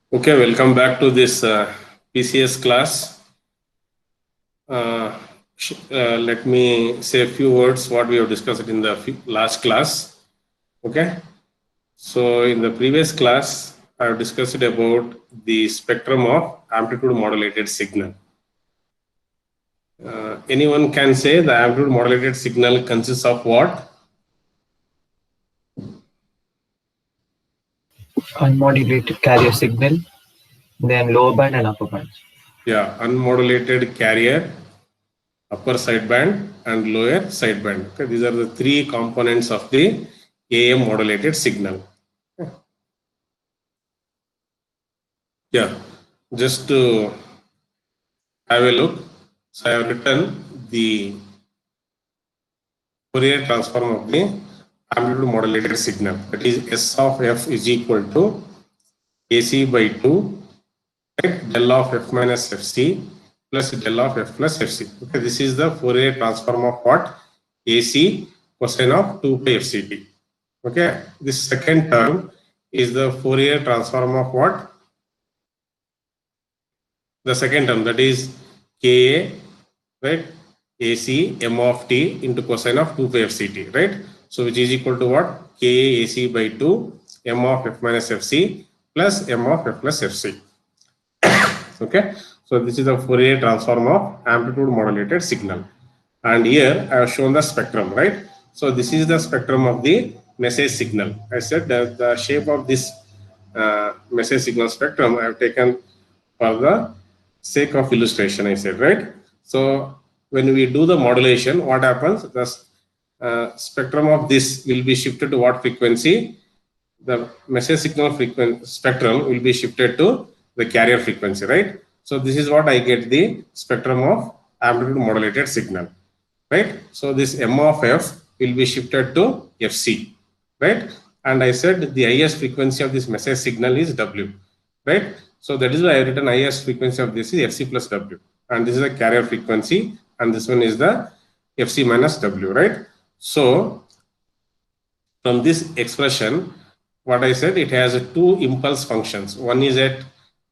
Okay, welcome back to this PCS class. Let me say a few words what we have discussed in the last class. Okay, so in the previous class, I have discussed about the spectrum of amplitude modulated signal. Anyone can say the amplitude modulated signal consists of what? Unmodulated carrier signal, then lower band and upper band. Yeah, unmodulated carrier, upper sideband and lower sideband. Okay, these are the three components of the AM modulated signal. Yeah, just to have a look, so I have written the Fourier transform of the amplitude modulated signal. That is S of f is equal to AC by 2, right? Del of f minus fc plus del of f plus fc. Okay, this is the Fourier transform of what? AC cosine of 2 pi fct. Okay, this second term is the Fourier transform of what? The second term, that is Ka, right? AC m of t into cosine of 2 pi fct, right? So which is equal to what? Ka AC by 2 m of f minus fc plus m of f plus fc. Okay, so this is the Fourier transform of amplitude modulated signal. And here I have shown the spectrum, right? So this is the spectrum of the message signal. I said that the shape of this message signal spectrum I have taken for the sake of illustration, I said, right? So when we do the modulation, what happens? The spectrum of this will be shifted to what frequency? The message signal spectrum will be shifted to the carrier frequency, right? So this is what I get the spectrum of amplitude modulated signal, right? So this M of f will be shifted to Fc, right? And I said the highest frequency of this message signal is W, right? So that is why I written highest frequency of this is Fc plus W, and this is the carrier frequency, and this one is the Fc minus W, right? So from this expression, what I said, it has two impulse functions. One is at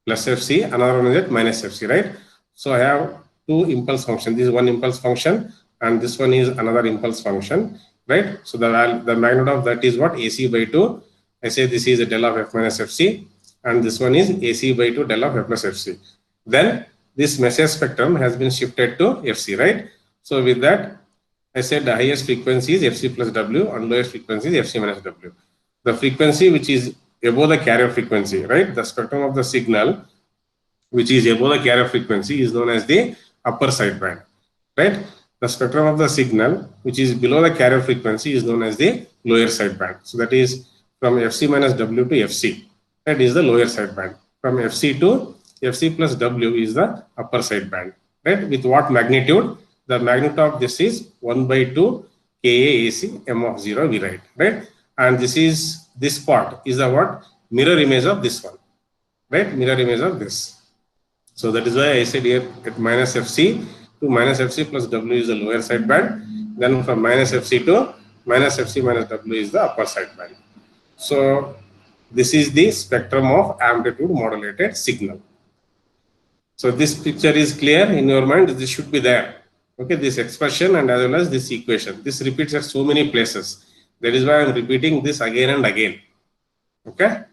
plus Fc, another one is at minus Fc, right? So I have two impulse functions. This is one impulse function, and this one is another impulse function, right? So the magnitude of that is what? AC by 2. I say this is a del of f minus Fc, and this one is AC by 2 del of f plus Fc. Then this message spectrum has been shifted to Fc, right? So with that, I said the highest frequency is Fc plus W and lowest frequency is Fc minus W. The frequency which is above the carrier frequency, right? The spectrum of the signal which is above the carrier frequency is known as the upper sideband, right? The spectrum of the signal which is below the carrier frequency is known as the lower sideband. So that is from Fc minus W to Fc. That is the lower sideband. From Fc to Fc plus W is the upper sideband, right? With what magnitude? The magnitude of this is 1 by 2 Ka AC m of 0 we write, right? And this part is the what? Mirror image of this one, right? Mirror image of this. So that is why I said here at minus Fc to minus Fc plus W is the lower sideband. Then from minus Fc to minus Fc minus W is the upper sideband. So this is the spectrum of amplitude modulated signal. So this picture is clear in your mind. This should be there. Okay, this expression and as well as this equation. This repeats at so many places. That is why I am repeating this again and again. Okay.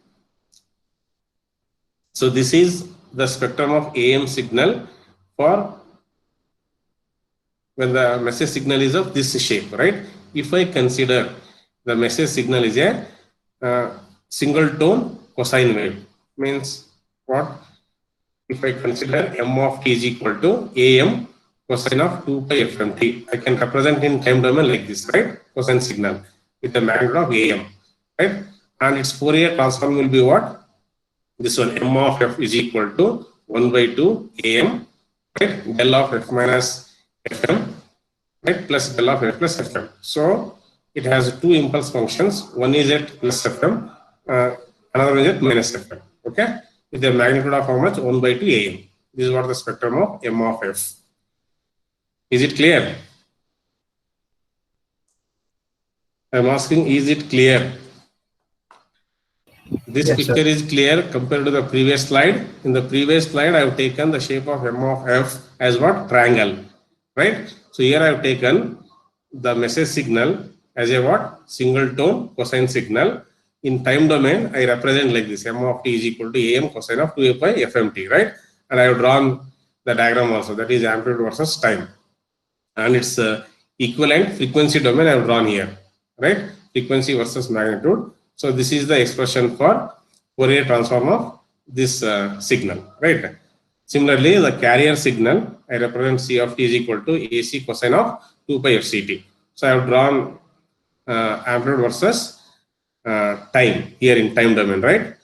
So this is the spectrum of AM signal for when the message signal is of this shape, right? If I consider the message signal is a single tone cosine wave, means what? If I consider m of t is equal to am cosine of 2 pi fmt, I can represent in time domain like this, right? Cosine signal with the magnitude of am, right? And its Fourier transform will be what? This one, m of f is equal to 1 by 2 am, right? Del of f minus fm, right? Plus del of f plus fm. So it has two impulse functions. One is at plus fm, another one is at minus fm. Okay, with the magnitude of how much? 1 by 2 am. This is what the spectrum of m of f. Is it clear? I am asking, is it clear? This Yes, picture sir. is clear compared to the previous slide. In the previous slide, I have taken the shape of M of f as what? Triangle, right? So here I have taken the message signal as a what? Single tone cosine signal. In time domain, I represent like this: M of t is equal to Am cosine of 2a pi fmt, right? And I have drawn the diagram also, that is amplitude versus time. And its equivalent frequency domain I have drawn here, right? Frequency versus magnitude. So this is the expression for Fourier transform of this signal, right? Similarly, the carrier signal I represent C of t is equal to AC cosine of 2 pi fct. So I have drawn amplitude versus time here in time domain, right?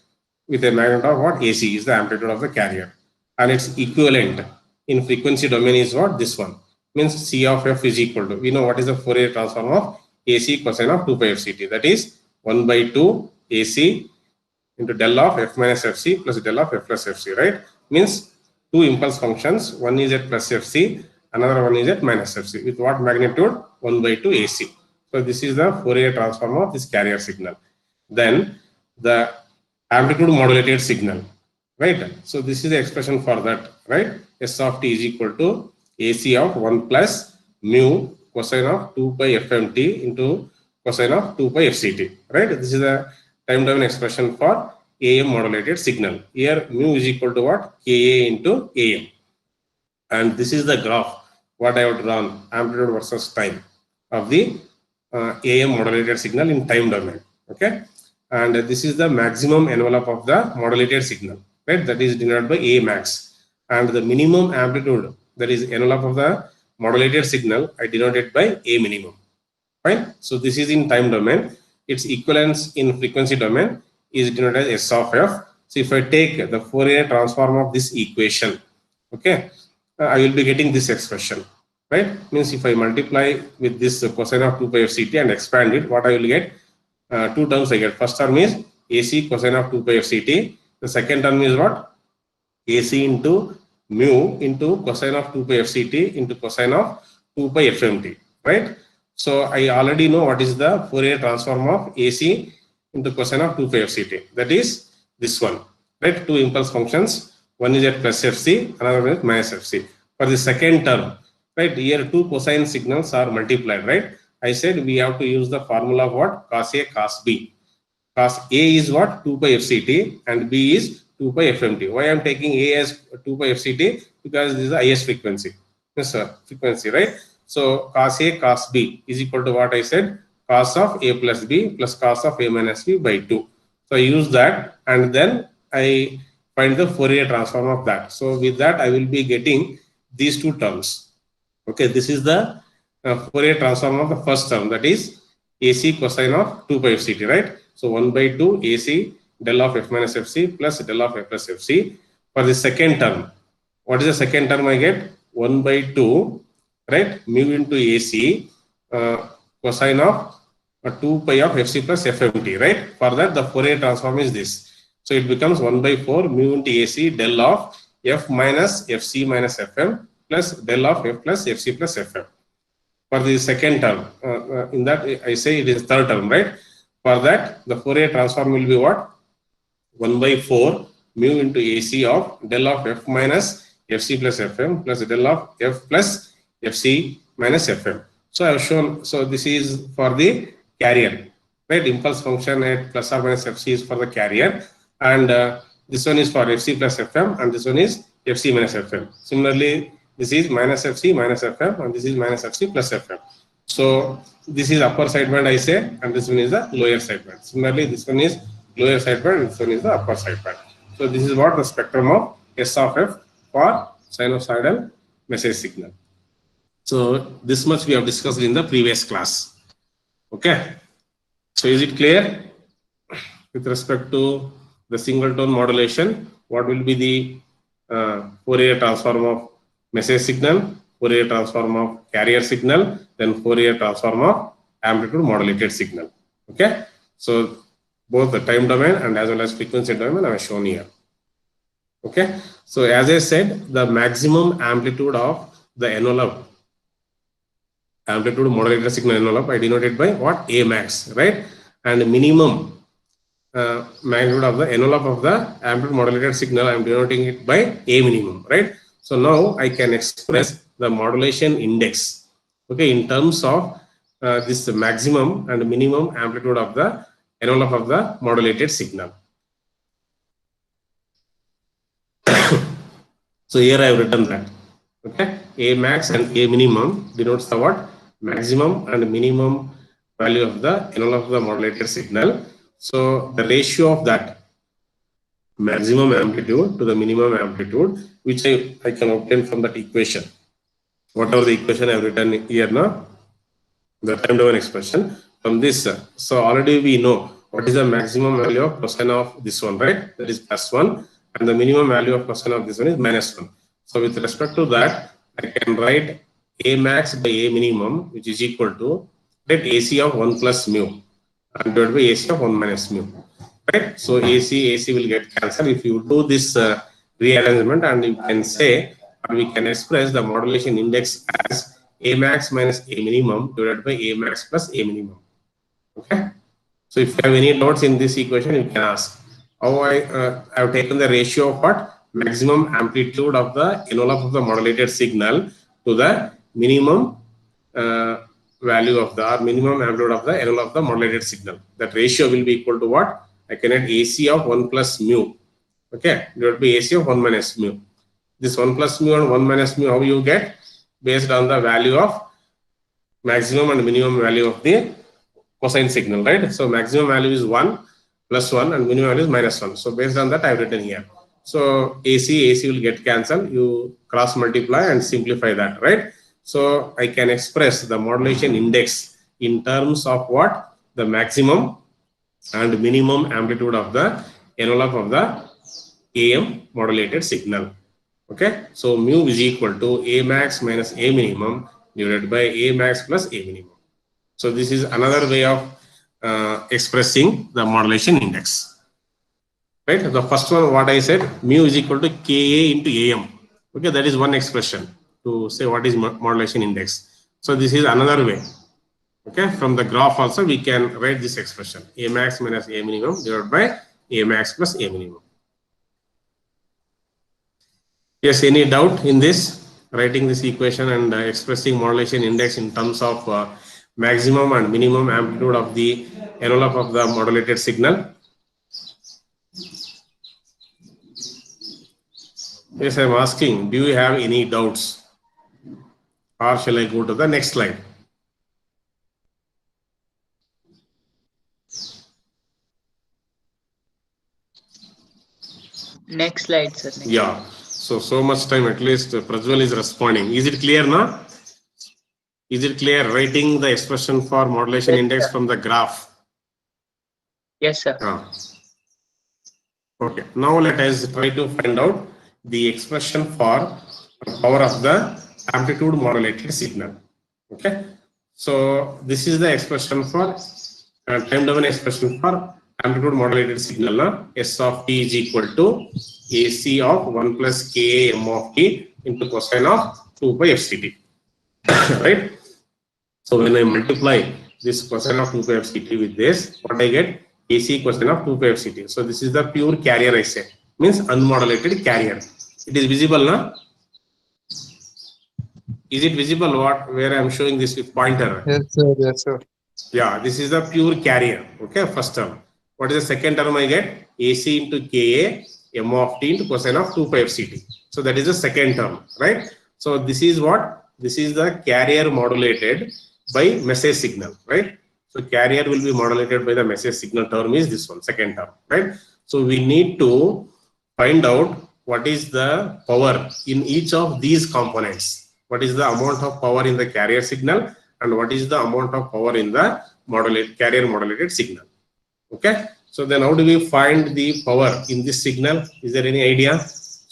With a magnitude of what? AC is the amplitude of the carrier, and its equivalent in frequency domain is what? This one. Means C of f is equal to, we know what is the Fourier transform of AC cosine of 2 pi fct, that is 1 by 2 AC into del of f minus fc plus del of f plus fc, right? Means two impulse functions, one is at plus fc, another one is at minus fc, with what magnitude? 1 by 2 AC. So this is the Fourier transform of this carrier signal. Then the amplitude modulated signal, right? So this is the expression for that, right? S of t is equal to AC of 1 plus mu cosine of 2 pi fmt into cosine of 2 pi fct, right? This is the time domain expression for AM modulated signal. Here mu is equal to what? Ka into AM. And this is the graph what I have drawn, amplitude versus time of the AM modulated signal in time domain, okay? And this is the maximum envelope of the modulated signal, right? That is denoted by A max. And the minimum amplitude, that is envelope of the modulated signal, I denoted by A minimum. Fine. So this is in time domain. Its equivalence in frequency domain is denoted as S of f. So if I take the Fourier transform of this equation, okay, I will be getting this expression, right? Means if I multiply with this cosine of 2 pi fct and expand it, what I will get? Two terms I get. First term is AC cosine of 2 pi fct. The second term is what? AC into mu into cosine of 2 pi fct into cosine of 2 pi fmt, right? So I already know what is the Fourier transform of AC into cosine of 2 pi fct. That is this one, right? Two impulse functions. One is at plus fc, another one is minus fc. For the second term, right? Here two cosine signals are multiplied, right? I said we have to use the formula of what? Cos A, cos B. Cos A is what? 2 pi fct and B is 2 pi fmt. Why I am taking A as 2 pi fct? Because this is the highest frequency. Yes, sir. Frequency, right? So cos A cos B is equal to what I said? Cos of A plus B plus cos of A minus B by 2. So I use that and then I find the Fourier transform of that. So with that I will be getting these two terms. Okay, this is the Fourier transform of the first term, that is AC cosine of 2 pi fct, right? So 1 by 2 AC del of f minus fc plus del of f plus fc. For the second term, what is the second term I get? 1 by 2, right? Mu into AC cosine of 2 pi of fc plus fmt, right? For that the Fourier transform is this. So it becomes 1 by 4 mu into AC del of f minus fc minus fm plus del of f plus fc plus fm. For the second term, in that I say it is third term, right? For that the Fourier transform will be what? 1 by 4 mu into AC of del of f minus fc plus fm plus del of f plus fc minus fm. So I have shown, so this is for the carrier, right? Impulse function at plus or minus fc is for the carrier, and this one is for fc plus fm, and this one is fc minus fm. Similarly, this is minus fc minus fm, and this is minus fc plus fm. So this is upper sideband I say, and this one is the lower sideband. Similarly, this one is lower sideband, and this one is the upper sideband. So this is what the spectrum of S of f for sinusoidal message signal. So this much we have discussed in the previous class. Okay. So is it clear with respect to the single tone modulation? What will be the Fourier transform of message signal, Fourier transform of carrier signal, then Fourier transform of amplitude modulated signal. Okay. So both the time domain and as well as frequency domain I have shown here. Okay. So as I said, the maximum amplitude of the envelope, amplitude modulated signal envelope, I denoted by what? A max, right? And minimum magnitude of the envelope of the amplitude modulated signal. I am denoting it by A minimum, right? So now I can express the modulation index, okay, in terms of this maximum and minimum amplitude of the envelope of the modulated signal. So here I have written that, okay, A max and A minimum denotes the what? Maximum and minimum value of the envelope of the modulated signal. So the ratio of that maximum amplitude to the minimum amplitude, which I can obtain from that equation. Whatever the equation I have written here now, the time domain expression from this. So already we know what is the maximum value of cosine of this one, right? That is +1, and the minimum value of cosine of this one is -1. So with respect to that, I can write A max by A minimum, which is equal to that AC of 1 plus mu and divided by AC of 1 minus mu. Right? So AC will get cancelled. If you do this rearrangement, and you can say, or we can express the modulation index as A max minus A minimum divided by A max plus A minimum. Okay. So if you have any doubts in this equation, you can ask. How I have taken the ratio of what? Maximum amplitude of the envelope of the modulated signal to the minimum value of the, or minimum amplitude of the envelope of the modulated signal. That ratio will be equal to what? I can add AC of 1 plus mu, okay, divided by AC of 1 minus mu. This 1 plus mu and 1 minus mu, how you get? Based on the value of maximum and minimum value of the cosine signal, right? So maximum value is 1 plus 1 and minimum value is -1. So based on that, I have written here. So AC will get cancelled. You cross multiply and simplify that, right? So I can express the modulation index in terms of what? The maximum and minimum amplitude of the envelope of the AM modulated signal. Okay, so mu is equal to A max minus A minimum divided by A max plus A minimum. So this is another way of expressing the modulation index. Right, the first one, what I said, mu is equal to Ka into AM. Okay, that is one expression to say what is modulation index. So this is another way. Okay, from the graph also we can write this expression, A max minus A minimum divided by A max plus A minimum. Yes, any doubt in this, writing this equation and expressing modulation index in terms of maximum and minimum amplitude of the envelope of the modulated signal? Yes, I am asking, do you have any doubts? Or shall I go to the next slide? Next slide, sir. Next yeah. slide. So much time, at least Prajwal is responding. Is it clear now? Is it clear writing the expression for modulation Yes, index sir. from the graph? Yes, sir. Okay. Now let us try to find out the expression for power of the amplitude modulated signal. Okay. So this is the expression for time domain expression for amplitude modulated signal. S of t is equal to AC of 1 plus Ka m of t into cosine of 2 by fct. Right. So when I multiply this cosine of 2 by fct with this, what I get? AC cosine of 2 by fct. So this is the pure carrier, I say, means unmodulated carrier. It is visible now. Is it visible what where I am showing this with pointer? Yes, sir. Yes, sir. Yeah, this is the pure carrier. Okay, first term. What is the second term I get? AC into Ka m of t into cosine of 2 pi fct. So that is the second term, right? So this is what? This is the carrier modulated by message signal, right? So carrier will be modulated by the message signal term is this one, second term, right? So we need to find out what is the power in each of these components. What is the amount of power in the carrier signal and what is the amount of power in the carrier modulated signal. Okay. So then how do we find the power in this signal? Is there any idea?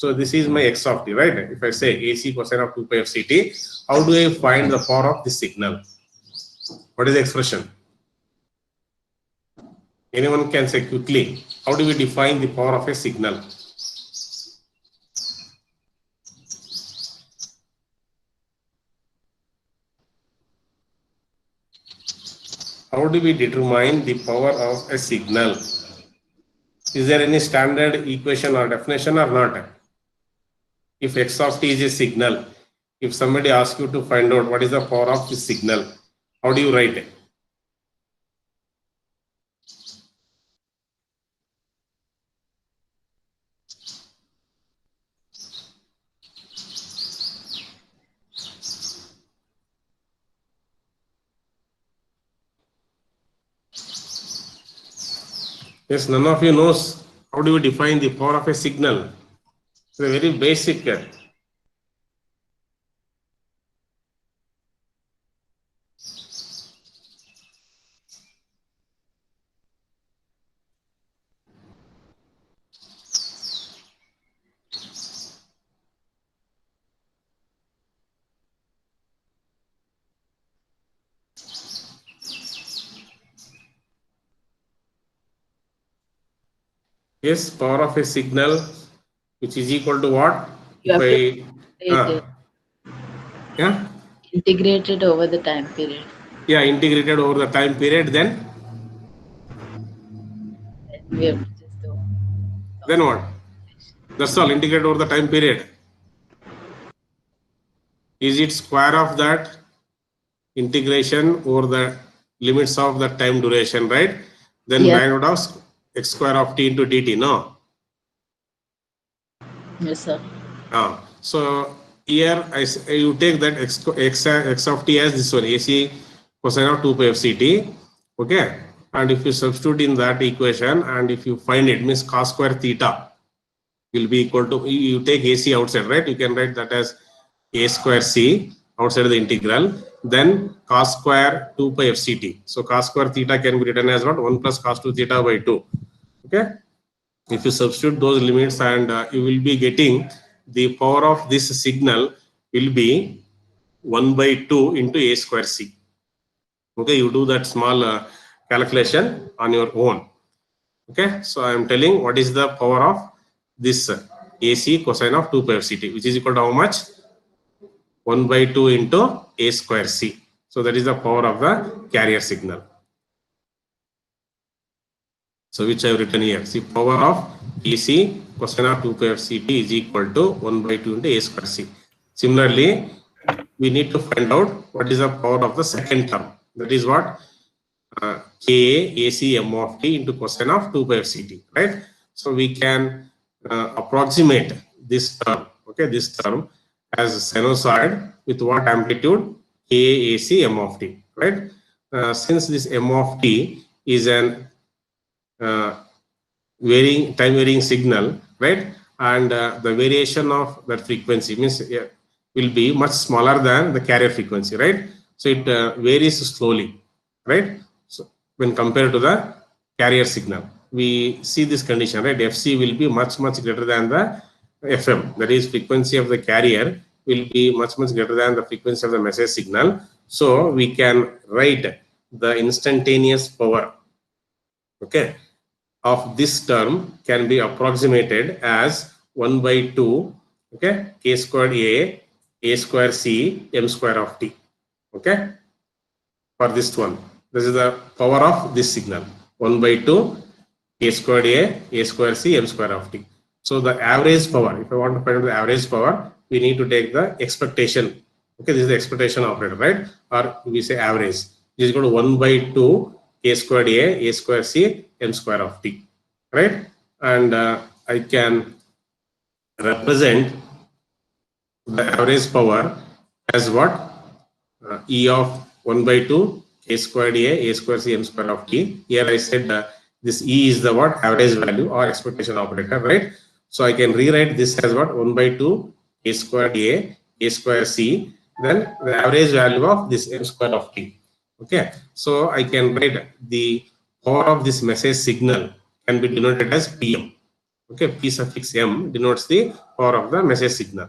So this is my x of t, right? If I say AC cosine of 2 pi fct, how do I find the power of this signal? What is the expression? Anyone can say quickly. How do we define the power of a signal? How do we determine the power of a signal? Is there any standard equation or definition or not? If x of t is a signal, if somebody asks you to find out what is the power of this signal, how do you write it? Yes, none of you knows how do you define the power of a signal. It's a very basic. Yes, power of a signal, which is equal to what? You have If to yeah, integrate it over the time period. yeah, integrated over the time period, then We have to just do. then what? That's all, integrated over the time period. Is it square of that integration over the limits of the time duration, right? Then Yeah. magnitude of x square of t into dt, no? Yes, sir. So here you take that x of t as this one, AC cosine of 2 pi f ct, okay? And if you substitute in that equation and if you find it, means cos square theta will be equal to, you take AC outside, right? You can write that as a square c outside the integral, then cos square 2 pi f ct. So cos square theta can be written as what? 1 plus cos 2 theta by 2, okay? If you substitute those limits and you will be getting the power of this signal will be 1 by 2 into a square c. Okay, you do that small calculation on your own. Okay, so I am telling what is the power of this AC cosine of 2 pi f ct, which is equal to how much? 1 by 2 into a square c. So that is the power of the carrier signal. So which I have written here. See, power of AC cosine of 2 pi f ct is equal to 1 by 2 into a square c. Similarly, we need to find out what is the power of the second term. That is what? Ka AC m of t into cosine of 2 pi f ct, right? So we can approximate this term, okay, this term as sinusoid with what amplitude? Ka AC m of t, right? Since this m of t is an time varying signal, right? And the variation of that frequency means will be much smaller than the carrier frequency, right? So it varies slowly, right? So when compared to the carrier signal, we see this condition, right? FC will be much greater than the FM, that is frequency of the carrier will be much greater than the frequency of the message signal. So we can write the instantaneous power, okay, of this term can be approximated as 1 by 2, okay, k squared a square c, m square of t, okay, for this one. This is the power of this signal, 1 by 2 k squared a square c, m square of t. So the average power, if I want to find out the average power, we need to take the expectation, okay, this is the expectation operator, right? Or we say average, is equal to 1 by 2 k squared a square c, m square of t, right? And I can represent the average power as what? E of 1 by 2 k squared a square c, m square of t. Here I said this E is the what? Average value or expectation operator, right? So I can rewrite this as what? 1 by 2 k squared a square c, then the average value of this m square of t. Okay, so I can write the power of this message signal can be denoted as PM. Okay, P suffix M denotes the power of the message signal,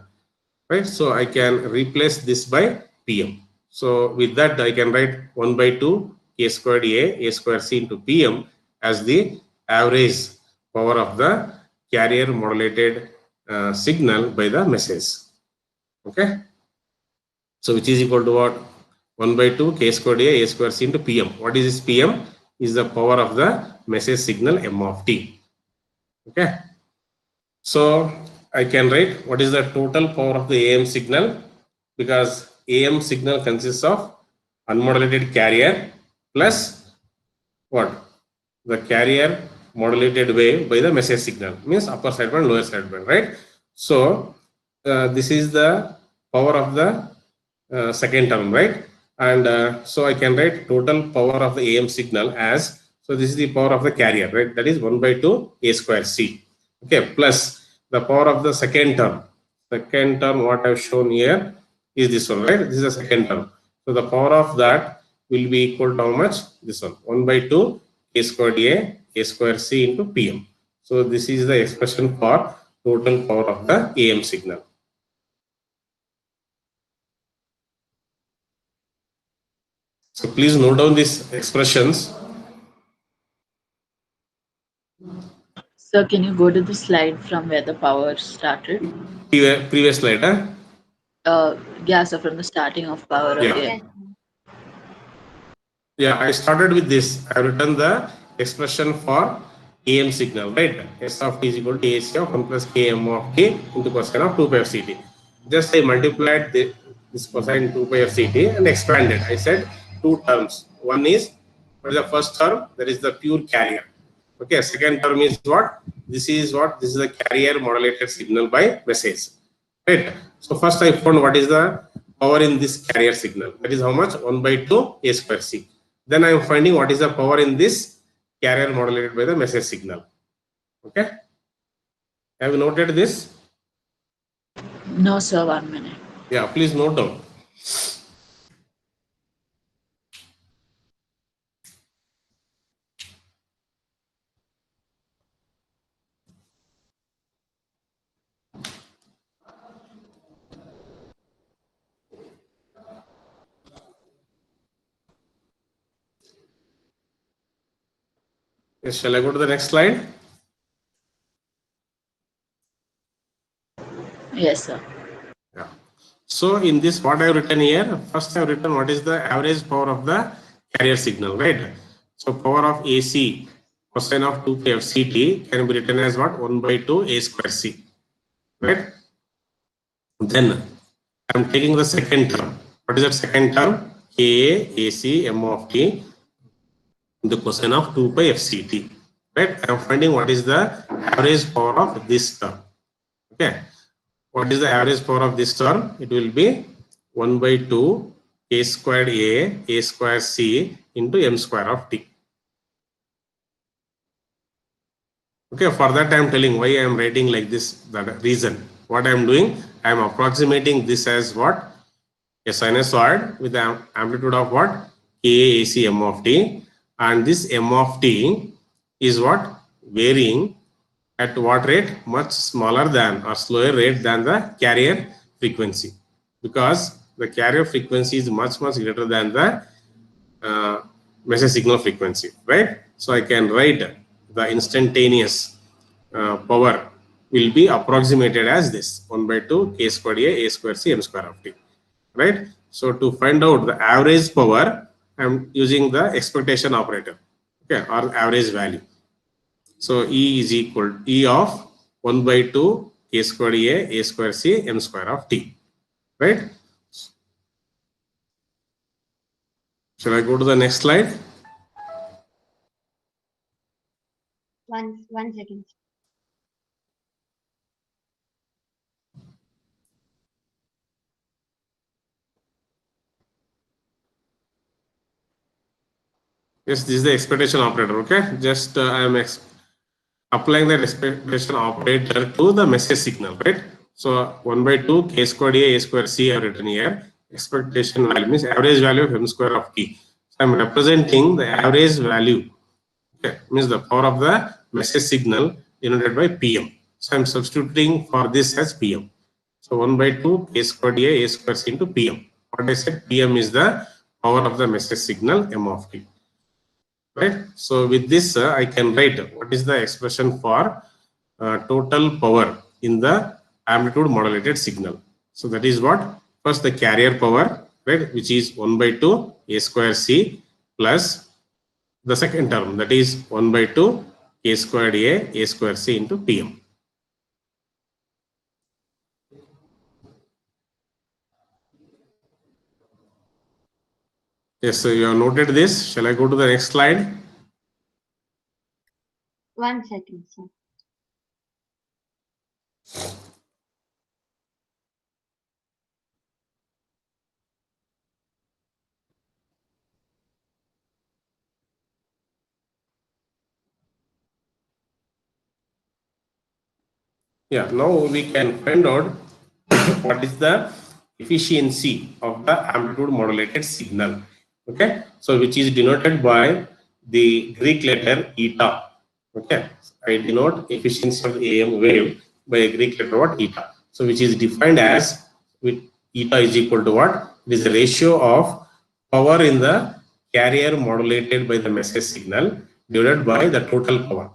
right? So I can replace this by PM. So with that, I can write 1 by 2 k squared a square c into PM as the average power of the carrier modulated signal by the message. Okay, so which is equal to what? 1 by 2 k squared a square c into PM. What is this PM? Is the power of the message signal m of t. Okay. So I can write what is the total power of the AM signal, because AM signal consists of unmodulated carrier plus what? The carrier modulated wave by the message signal, means upper sideband, lower sideband, right? So this is the power of the second term, right? And so I can write total power of the AM signal as, so this is the power of the carrier, right? That is 1 by 2 A square C. Okay, plus the power of the second term. Second term, what I've shown here is this one, right? This is the second term. So the power of that will be equal to how much? This one, 1 by 2 A squared A square C into PM. So this is the expression for total power of the AM signal. So please note down these expressions. So can you go to the slide from where the power started? Previous slide, huh? Yeah, so from the starting of power Yeah. again. Yeah, I started with this. I have written the expression for AM signal, right? S of t is equal to AC of 1 plus km of t into cosine of 2 pi of ct. Just I multiplied this cosine 2 pi of ct and expanded. I said two terms. One is, what is the first term? That is the pure carrier. Okay, second term is what? This is what? This is the carrier modulated signal by message. Right. So first I found what is the power in this carrier signal. That is how much? 1 by 2 A square C. Then I am finding what is the power in this carrier modulated by the message signal. Okay. Have you noted this? No, sir, 1 minute. Yeah, please note down. Yes, shall I go to the next slide? Yes, sir. Yeah. So in this, what I have written here, first I have written what is the average power of the carrier signal, right? So power of AC cosine of 2 pi of CT can be written as what? 1 by 2 A square C, right? Then I am taking the second term. What is that second term? Ka AC M of t into cosine of 2 pi f CT, right? I am finding what is the average power of this term. Okay. What is the average power of this term? It will be 1 by 2 A squared A square C into M square of t. Okay, for that I am telling why I am writing like this, the reason. What I am doing, I am approximating this as what? A sinusoid with the amplitude of what? Ka AC M of t, and this M of t is what? Varying at what rate? Much smaller than or slower rate than the carrier frequency, because the carrier frequency is much greater than the message signal frequency, right? So I can write the instantaneous power will be approximated as this 1 by 2 K squared A square C M square of t, right? So to find out the average power, I am using the expectation operator, okay, or average value. So E is equal to E of 1 by 2 K squared A square C M square of t, right? Shall I go to the next slide? One second. Yes, this is the expectation operator. Okay, just I am applying that expectation operator to the message signal, right? So 1 by 2 K squared A square C I have written here. Expectation value means average value of M square of t. So I am representing the average value. Okay, means the power of the message signal denoted by PM. So I am substituting for this as PM. So 1 by 2 K squared A square C into PM. What I said, PM is the power of the message signal M of t. Right. So with this, I can write what is the expression for total power in the amplitude modulated signal. So that is what? First the carrier power, right, which is 1 by 2 A square C plus the second term, that is 1 by 2 K squared A squared C into PM. Yes, so you have noted this. Shall I go to the next slide? 1 second, sir. Yeah, now we can find out what is the efficiency of the amplitude modulated signal. Okay, so which is denoted by the Greek letter eta. Okay, I denote efficiency of the AM wave by a Greek letter what, eta. So which is defined as, with eta is equal to what? It is the ratio of power in the carrier modulated by the message signal divided by the total power.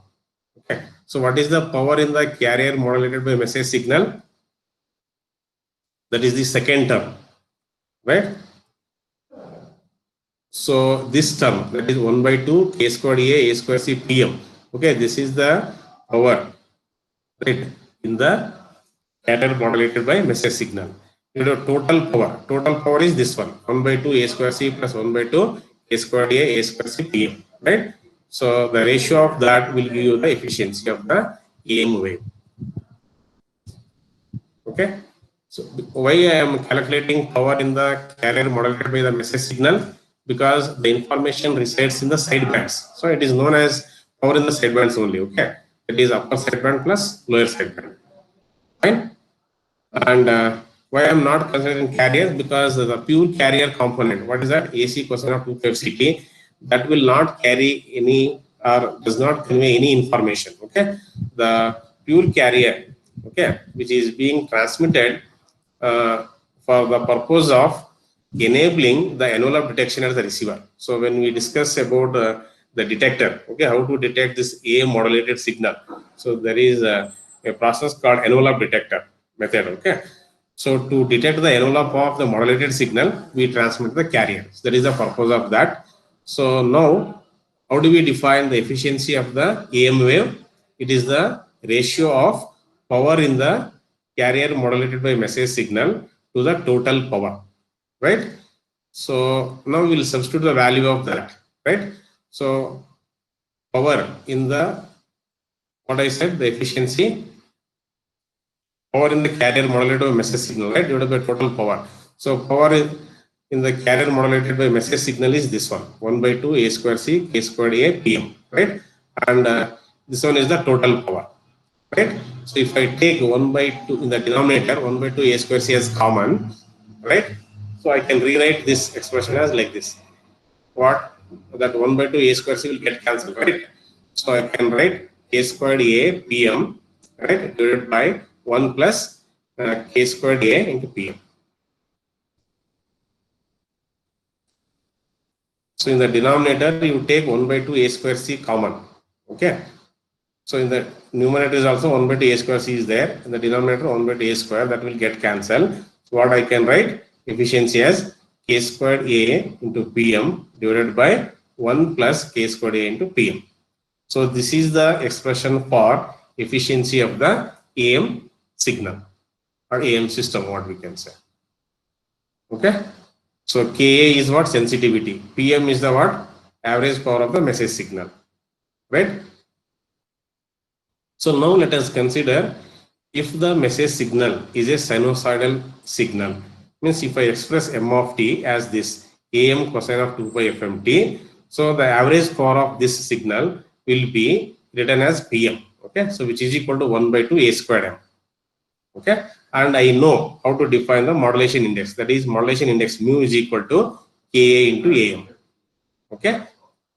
Okay, so what is the power in the carrier modulated by message signal? That is the second term, right? So this term, that is 1 by 2 K squared A squared C PM. Okay, this is the power, right, in the carrier modulated by message signal. You know, total power. Total power is this one, 1 by 2 A squared C plus 1 by 2 K squared A squared C PM, right? So the ratio of that will give you the efficiency of the AM wave. Okay. So why I am calculating power in the carrier modulated by the message signal? Because the information resides in the sidebands. So it is known as power in the sidebands only. Okay. It is upper sideband plus lower sideband. Fine. And why I am not considering carrier? Because the pure carrier component, what is that? AC cosine of 2πf CT, that will not carry any or does not convey any information. Okay. The pure carrier, okay, which is being transmitted for the purpose of enabling the envelope detection at the receiver. So when we discuss about the detector, okay, how to detect this AM modulated signal. So there is a process called envelope detector method. Okay. So to detect the envelope of the modulated signal, we transmit the carrier. So that is the purpose of that. So now, how do we define the efficiency of the AM wave? It is the ratio of power in the carrier modulated by message signal to the total power, right? So now we will substitute the value of that, right? So power in the, what I said, the efficiency, power in the carrier modulated by message signal, right, divided by total power. So power in the carrier modulated by message signal is this one, 1 by 2 A squared C K squared A PM, right? And this one is the total power, right? So if I take 1 by 2 in the denominator, 1 by 2 A squared C as common, right? So I can rewrite this expression as like this. What? That 1 by 2 A squared C will get cancelled, right? So I can write K squared A PM, right, divided by 1 plus K squared A into PM. So in the denominator, you take 1 by 2 A squared C common, okay? So in the numerator is also 1 by 2 A square C is there. In the denominator 1 by 2 A square, that will get cancelled. So what I can write? Efficiency as K squared A into PM divided by 1 plus K squared A into PM. So this is the expression for efficiency of the AM signal or AM system, what we can say. Okay. So Ka is what? Sensitivity. PM is the what? Average power of the message signal, right? So now let us consider if the message signal is a sinusoidal signal. Means if I express m of t as this AM cosine of 2 pi fmt, so the average power of this signal will be written as PM. Okay, so which is equal to 1 by 2 A squared m. Okay, and I know how to define the modulation index. That is, modulation index mu is equal to Ka into AM. Okay.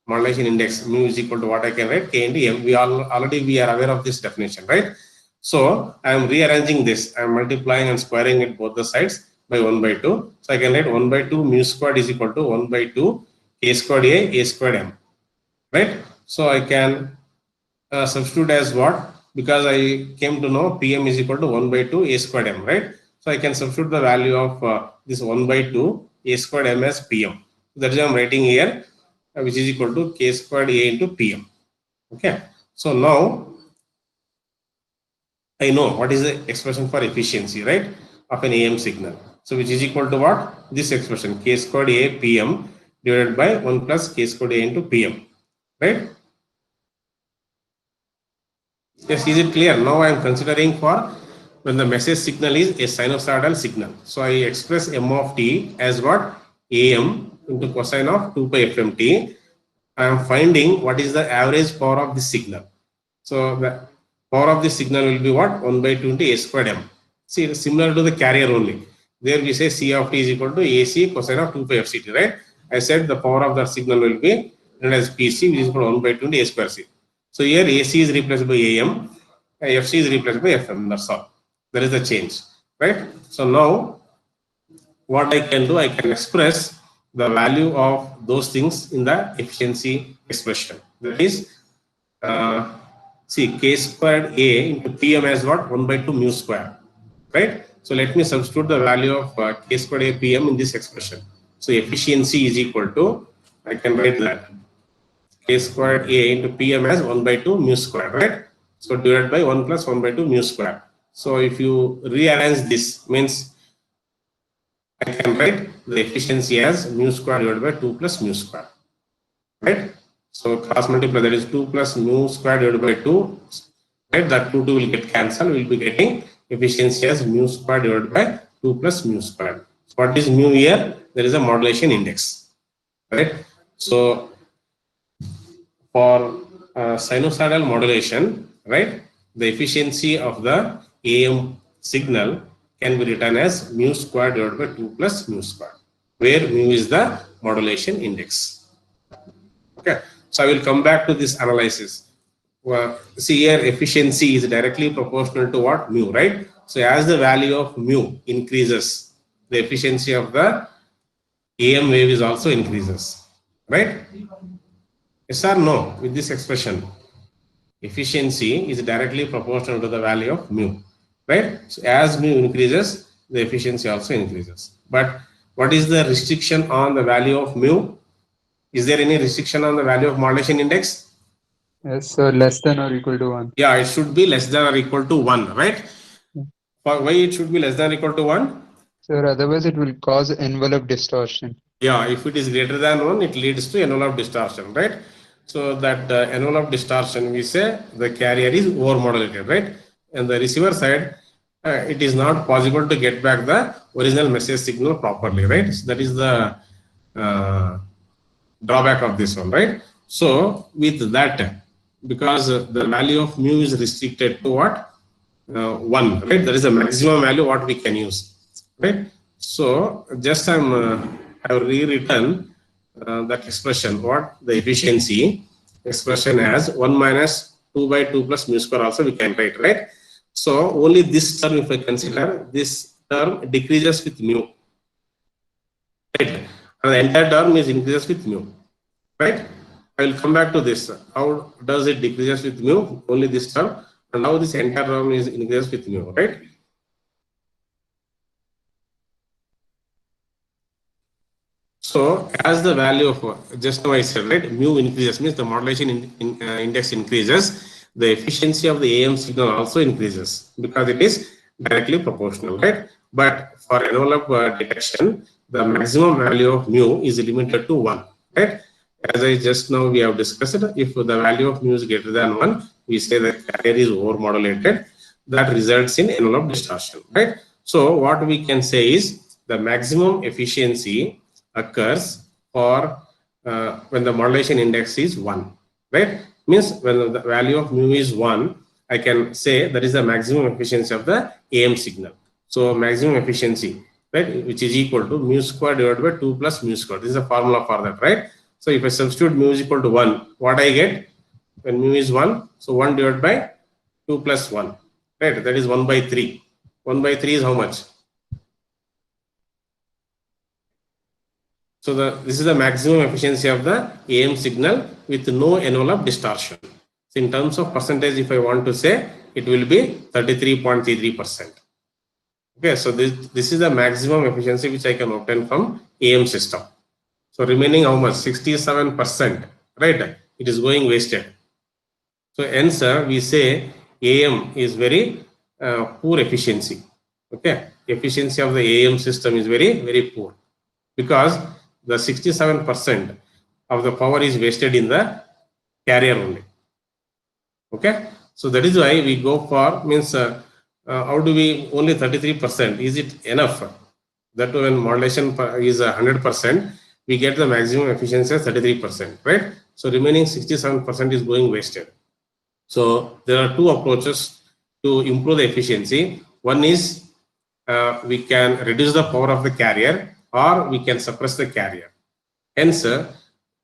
Modulation index mu is equal to what I can write, K into M. We already are aware of this definition, right? So I am rearranging this. I am multiplying and squaring it both the sides by 1 by 2. So I can write 1 by 2 mu squared is equal to 1 by 2 K squared A squared M, right? So I can substitute as what? Because I came to know PM is equal to 1 by 2 A squared M, right? So I can substitute the value of this 1 by 2 A squared M as PM. That is why I am writing here, which is equal to K squared A into PM. Okay. So now I know what is the expression for efficiency, right, of an AM signal. So which is equal to what? This expression, k squared A PM divided by 1 plus k squared A into PM, right? Yes, is it clear? Now I am considering for when the message signal is a sinusoidal signal. So I express m of t as what? AM into cosine of 2 pi FMT. I am finding what is the average power of this signal. So the power of this signal will be what? 1 by 2 into a squared m. See, similar to the carrier only. There we say C of t is equal to AC cosine of 2 pi FCT, right? I said the power of the signal will be written as PC, which is equal to 1 by 2 into a square C. So here AC is replaced by AM, FC is replaced by FM. That's all. There is a change, right? So now what I can do, I can express the value of those things in the efficiency expression. That is, see, k squared A into PM as what? 1 by 2 mu square, right? So let me substitute the value of k squared A PM in this expression. So efficiency is equal to, I can write that, k squared A into PM as 1 by 2 mu square, right? So divided by 1 plus 1 by 2 mu square. So if you rearrange this, means I can write the efficiency as mu square divided by 2 plus mu square, right? So cross multiply, that is 2 plus mu square divided by 2, right? That 2 will get cancelled. We will be getting efficiency as mu square divided by 2 plus mu square. So what is mu here? There is a modulation index, right? So for sinusoidal modulation, right, the efficiency of the AM signal can be written as mu square divided by 2 plus mu square, where mu is the modulation index. Okay, so I will come back to this analysis. Well, see here, efficiency is directly proportional to what? Mu, right? So as the value of mu increases, the efficiency of the AM wave is also increases, right? Yes or no with this expression? Efficiency is directly proportional to the value of mu, right? So as mu increases, the efficiency also increases. But what is the restriction on the value of mu? Is there any restriction on the value of modulation index? Yes, so less than or equal to 1. Yeah, it should be less than or equal to 1, right? Why it should be less than or equal to 1? So otherwise it will cause envelope distortion. Yeah, if it is greater than 1, it leads to envelope distortion, right? So that envelope distortion, we say the carrier is over-modulated, right? And the receiver side, it is not possible to get back the original message signal properly, right? So that is the drawback of this one, right? So with that, because the value of mu is restricted to what? 1, right? That is the maximum value what we can use, right? So just I have rewritten that expression, what the efficiency expression as 1 minus 2 by 2 plus mu square also we can write, right? So only this term, if I consider, this term decreases with mu, right? And the entire term is increases with mu, right? I will come back to this. How does it decreases with mu? Only this term, and now this entire term is increases with mu, right? So as the value of, just now I said, right, mu increases, means the modulation index increases, the efficiency of the AM signal also increases because it is directly proportional, right? But for envelope detection, the maximum value of mu is limited to 1, right? As I just now we have discussed, if the value of mu is greater than 1, we say the carrier is over-modulated. That results in envelope distortion, right? So what we can say is the maximum efficiency occurs for when the modulation index is 1, right? Means when the value of mu is 1, I can say that is the maximum efficiency of the AM signal. So maximum efficiency, right, which is equal to mu square divided by 2 plus mu square. This is a formula for that, right? So if I substitute mu is equal to 1, what I get when mu is 1? So 1 divided by 2 plus 1, right? That is 1 by 3. 1 by 3 is how much? So this is the maximum efficiency of the AM signal with no envelope distortion. So in terms of percentage, if I want to say, it will be 33.33%. Okay, so this is the maximum efficiency which I can obtain from AM system. So remaining how much? 67%, right? It is going wasted. So hence we say AM is very poor efficiency. Okay, efficiency of the AM system is very poor because the 67% of the power is wasted in the carrier only. Okay, so that is why we go for means how do we only 33%? Is it enough? That when modulation is 100%, we get the maximum efficiency as 33%, right? So remaining 67% is going wasted. So there are two approaches to improve the efficiency. One is we can reduce the power of the carrier or we can suppress the carrier. Hence,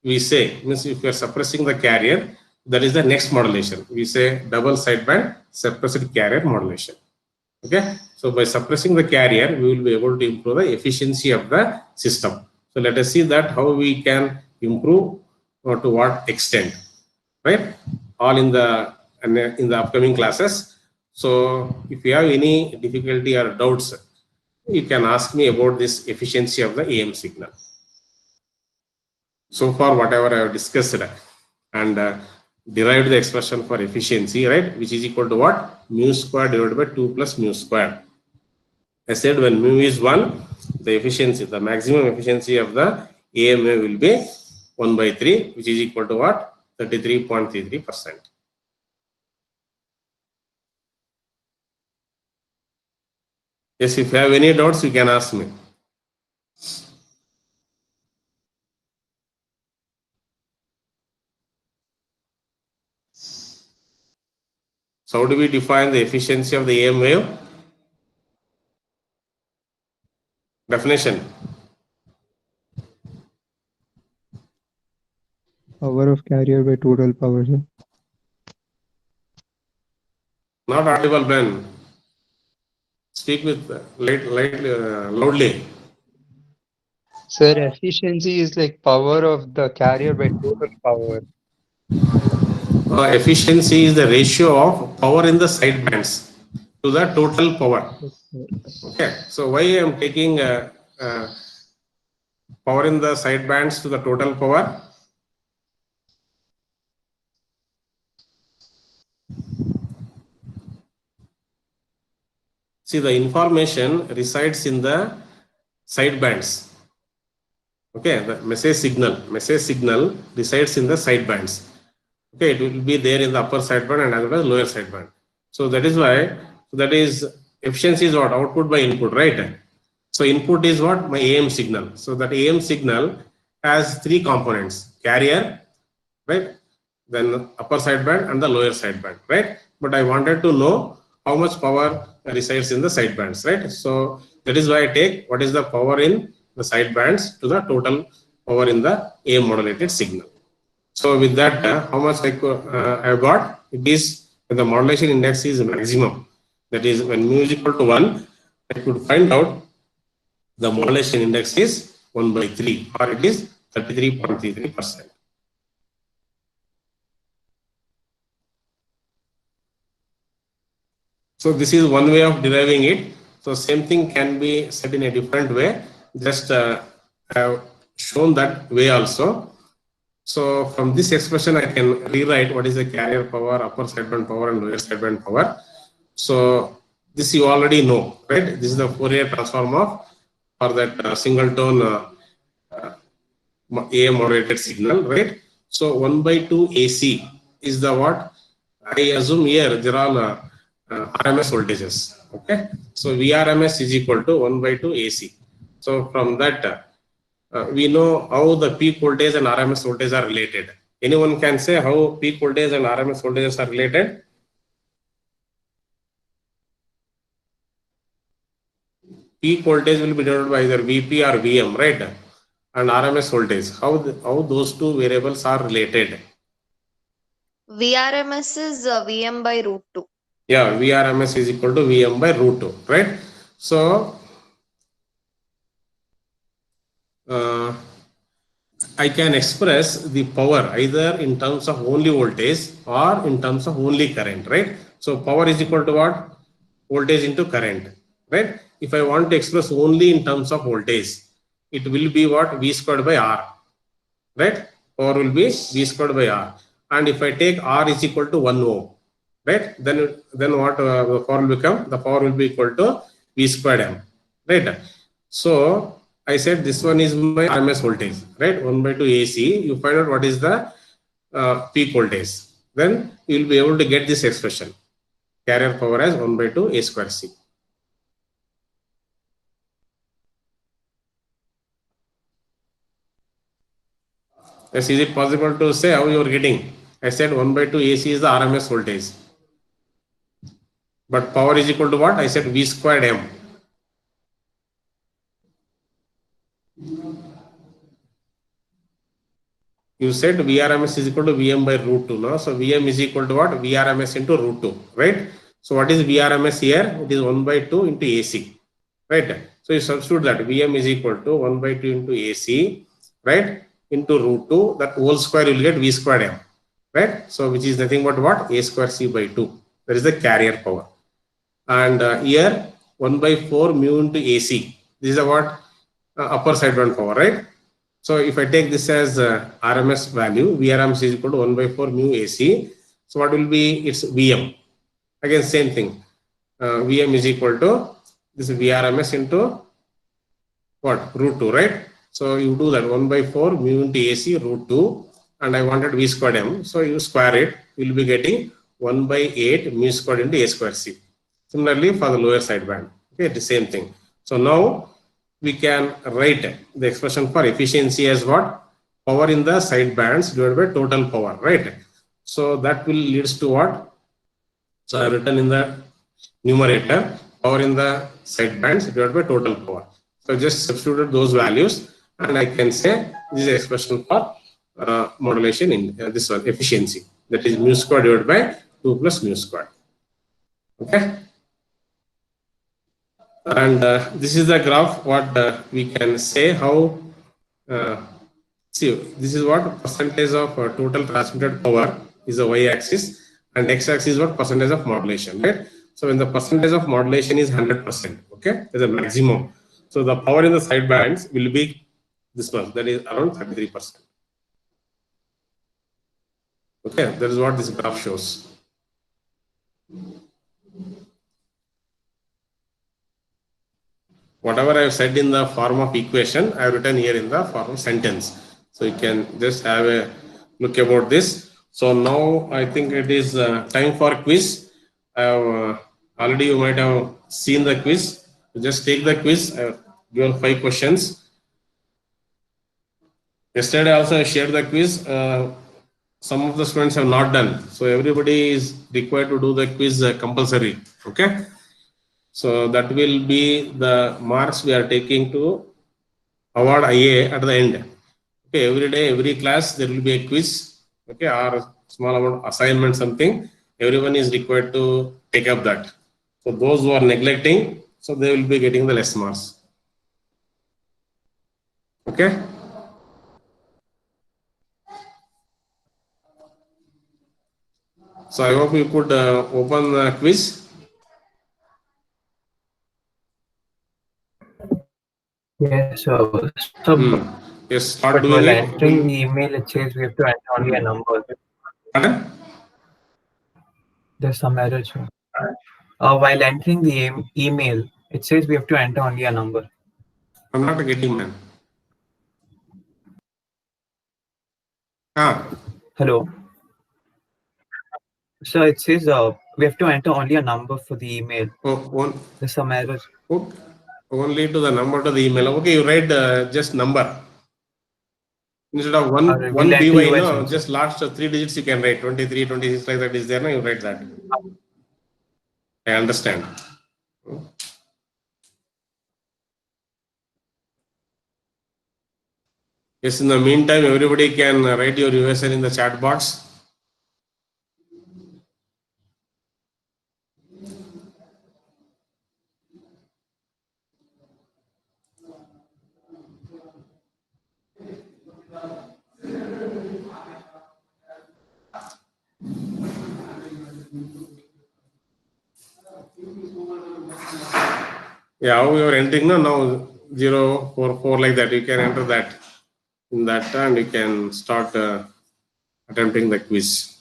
we say, means if we are suppressing the carrier, that is the next modulation. We say double sideband suppressed carrier modulation. Okay, so by suppressing the carrier, we will be able to improve the efficiency of the system. So let us see that how we can improve or to what extent, right? All in the upcoming classes. So if you have any difficulty or doubts, you can ask me about this efficiency of the AM signal. So far, whatever I have discussed and derived the expression for efficiency, right, which is equal to what? Mu square divided by 2 plus mu square. I said when mu is 1, the efficiency, the maximum efficiency of the AMA will be 1 by 3, which is equal to what? 33.33%. Yes, if you have any doubts, you can ask me. So how do we define the efficiency of the AM wave? Definition. Power of carrier by total power, sir. Not audible, Ben. Speak with loudly. Sir, efficiency is like power of the carrier by total power. Efficiency is the ratio of power in the sidebands to the total power. Okay, so why I am taking power in the sidebands to the total power? See, the information resides in the sidebands. Okay, the message signal resides in the sidebands. Okay, it will be there in the upper sideband and as well as lower sideband. So that is why, that is efficiency is what? Output by input, right? So input is what? My AM signal. So that AM signal has three components: carrier, right? Then upper sideband and the lower sideband, right? But I wanted to know how much power resides in the sidebands, right? So that is why I take what is the power in the sidebands to the total power in the AM modulated signal. So with that, how much I have got? It is when the modulation index is maximum. That is when mu is equal to 1, I could find out the modulation index is 1 by 3 or it is 33.33%. So this is one way of deriving it. So same thing can be said in a different way. Just I have shown that way also. So from this expression, I can rewrite what is the carrier power, upper sideband power, and lower sideband power. So this you already know, right? This is the Fourier transform of for that single tone AM modulated signal, right? So 1 by 2 AC is the what? I assume here there are RMS voltages. Okay, so VRMS is equal to 1 by 2 AC. So from that. We know how the peak voltage and RMS voltage are related. Anyone can say how peak voltage and RMS voltages are related? Peak voltage will be denoted by either VP or VM, right? And RMS voltage, how those two variables are related? VRMS is VM by root 2. Yeah, VRMS is equal to VM by root 2, right? So, I can express the power either in terms of only voltage or in terms of only current, right? So power is equal to what? Voltage into current, right? If I want to express only in terms of voltage, it will be what? V squared by R, right? Power will be V squared by R. and if I take R is equal to 1 ohm, right? Then what the power will become? The power will be equal to V squared M, right? So I said this one is my RMS voltage, right? 1 by 2 AC. You find out what is the peak voltage. Then you will be able to get this expression. Carrier power as 1 by 2 A square C. Yes, is it possible to say how you are getting? I said 1 by 2 AC is the RMS voltage. But power is equal to what? I said V squared M. You said Vrms is equal to Vm by root 2. No? So Vm is equal to what? Vrms into root 2, right? So what is Vrms here? It is 1 by 2 into AC, right? So you substitute that Vm is equal to 1 by 2 into AC, right? Into root 2, that whole square you will get V squared M, right? So which is nothing but what? A square C by 2. That is the carrier power. And here 1 by 4 mu into AC. This is a what? Upper sideband power, right? So if I take this as RMS value, Vrms is equal to 1 by 4 mu AC. So what will be its Vm? Again, same thing. Vm is equal to this Vrms into what? Root 2, right? So you do that 1 by 4 mu into AC root 2, and I wanted V squared M. So you square it, you will be getting 1 by 8 mu squared into A square C. Similarly for the lower sideband, okay, the same thing. So now we can write the expression for efficiency as what? Power in the side bands divided by total power, right? So that will leads to what? So I have written in the numerator, power in the side bands divided by total power. So just substituted those values, and I can say this is the expression for modulation in this one, efficiency. That is mu squared divided by 2 plus mu squared. Okay. And this is the graph what we can say how see, this is what percentage of total transmitted power is the y-axis, and x-axis is what percentage of modulation, right? So when the percentage of modulation is 100%, okay, is the maximum. So the power in the side bands will be this much, that is around 33%. Okay, that is what this graph shows. Whatever I have said in the form of equation, I have written here in the form of sentence. So you can just have a look about this. So now I think it is time for quiz. Already you might have seen the quiz. Just take the quiz. I have given 5 questions. Yesterday also I shared the quiz. Some of the students have not done. So everybody is required to do the quiz compulsory. Okay. So that will be the marks we are taking to award IA at the end. Okay, every day, every class, there will be a quiz, okay, or small amount assignment, something. Everyone is required to take up that. So those who are neglecting, so they will be getting the less marks. Okay. So I hope you could open the quiz. Yes, so Yes, start but doing while it. entering the email, it says we have to enter only a number. Pardon? There's some error. While entering the email, it says we have to enter only a number. I'm not getting, man. Hello. So it says we have to enter only a number for the email. There's some error. Okay. Only to the number to the email. Okay, you write just number. Instead of one BY, no, just last 3 digits you can write. 23, 26, like that is there, no, you write that. I understand. Yes, in the meantime, everybody can write your USL in the chat box. Yeah, how you are entering now 044 like that. You can enter that in that, and you can start attempting the quiz.